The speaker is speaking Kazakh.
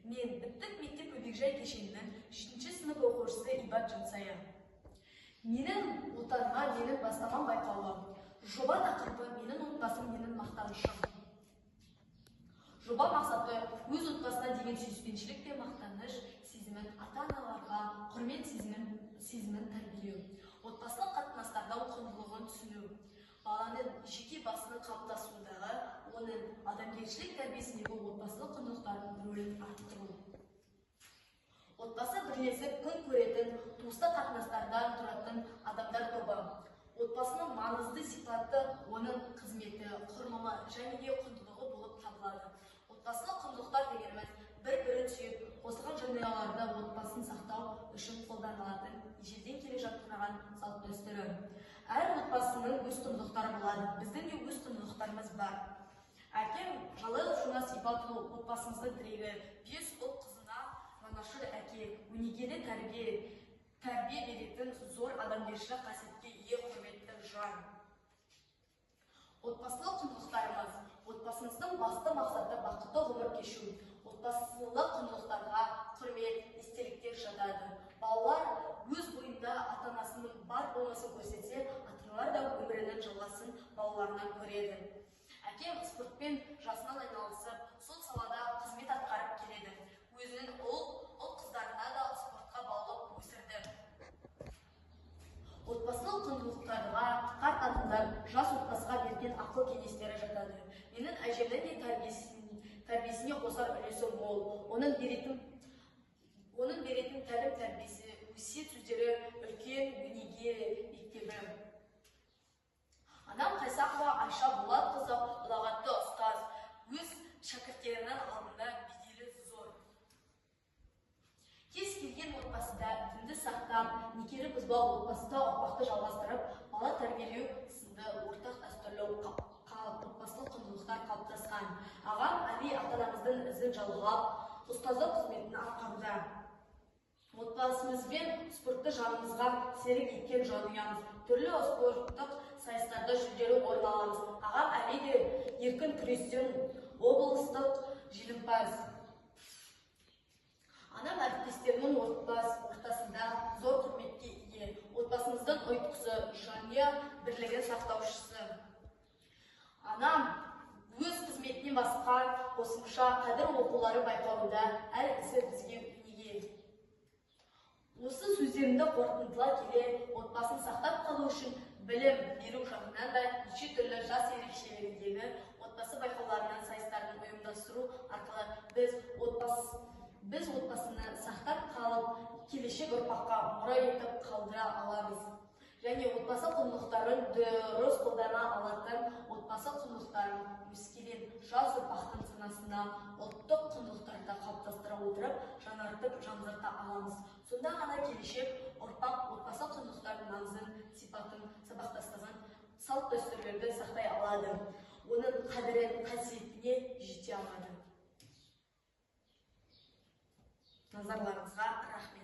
Мен Біттік мектеп Бөбекжай кешенінің 7-ші сынып оқушысы Ибат Жансая. Менің отаныма менің бастамам байқауы. Жоба тақырыбы менің отбасым менің мақтанышым. Жоба мақсаты өз отбасына деген сүйіспеншілік пен мақтаныш сезімін ата-аналарға құрмет сезімін тәрбиелеу. Отбасылық қатынастарда құндылығын түсіну. Баланың жеке басының қалыптасуындағы, оның адамгершілік тәрбиесіндегі отбасылық құндылықтардың рөлін арттыру. Отбасы бірлесіп күн көретін, туыстық қатынастардан тұратын адамдар тобы. Отбасының маңызды сипаты оның қызметі, құрмымы және де құндылығы болып табылады. Отбасылық құндылықтар дегеніміз бір-бірін сүйіп, қосылған жанұяларда отбасын сақтау үшін қолданылатын ежелден келе жатқан салт дәстүрі. Әр отбасының өз құндылықтары болады. Біздің де өз құндылықтарымыз бар. Әкем Жалайлов Жунас Ибатұлы отбасымыздың тірегі, 5 ұл қызына жанашыр әке, өнегелі тәрбие беретін зор адамгершілік қасиетке ие құрметті жан. Отбасылық құндылықтарымыз. Отбасымыздың басты мақсаты бақытты ғұмыр кешу. Отбасылық құндылықтарға құрмет, естеліктер жатады. Балалар өз бойында ата-анасының бар болмысын көрсетсе, ата-аналар да өмірінің жалғасын балаларынан көреді. Әкем спортпен жасынан айналысып, сол салада қызмет атқарып келеді. Өзінің ұл қыздарына да спортқа баулып өсірді. Отбасылық құндылықтарға қарт адамдар жас отбасыға берген ақыл кеңестері жатады. Менің әжемнің де тәрбиесіне қосар үлесі мол. Оның беретін тәлім тәрбиесі, өсиет сөздері үлкен өнеге мектебі. Анам Қайсақова Айша Болатқызы ұлағатты ұстаз, өз шәкірттерінің алдында беделі зор. Кез келген отбасыда дінді сақтап, некелі бұзбау отбасыда ұрпақты жалғастырып, бала тәрбиелеу сынды ортақ дәстүрлі отбасылық құндылықтар қалыптасқан. Ағам Әли ата-анамыздың ізін жалғап, ұстаздық қызметін атқаруда. Отбасымызбен спортты жанымызға серік еткен жанұямыз. Түрлі спорттық сайыстарда жүлделі орын аламыз. Ағам Әли де еркін күрестен облыстық жеңімпаз. Анам әріптестерінің ортасында зор құрметке ие. Отбасымыздың ұйытқысы, жанұя бірлігін сақтаушысы. Анам өз қызметінен басқа қосымша қадір оқулары байқауында әр ісі бізге өнеге. Осы сөздерімді қорытындылай келе, отбасын сақтап қалу үшін білім беру жағынан да неше түрлі жас ерекшелігіндегі отбасы байқауларынан сайыстарын ұйымдастыру арқылы біз отбасыны сақтап қалып, келешек ұрпаққа мұра етіп қалдыра аламыз. Және отбасы құндылықтарын дұрыс қолдана алатын отбасы құндылықтарын өскелең жас ұрпақтың санасына ұлттық құндылықтарды қалыптастыра отырып, жаңартып жаңғырта аламыз. Сонда ғана келешек ұрпақ отбасы құндылықтардың маңызын, сипатын, сабақтастығын, салт дәстүрлерді сақтай алады. Оның қадірін, қасиетіне жете алады. Назарларыңызға рахмет.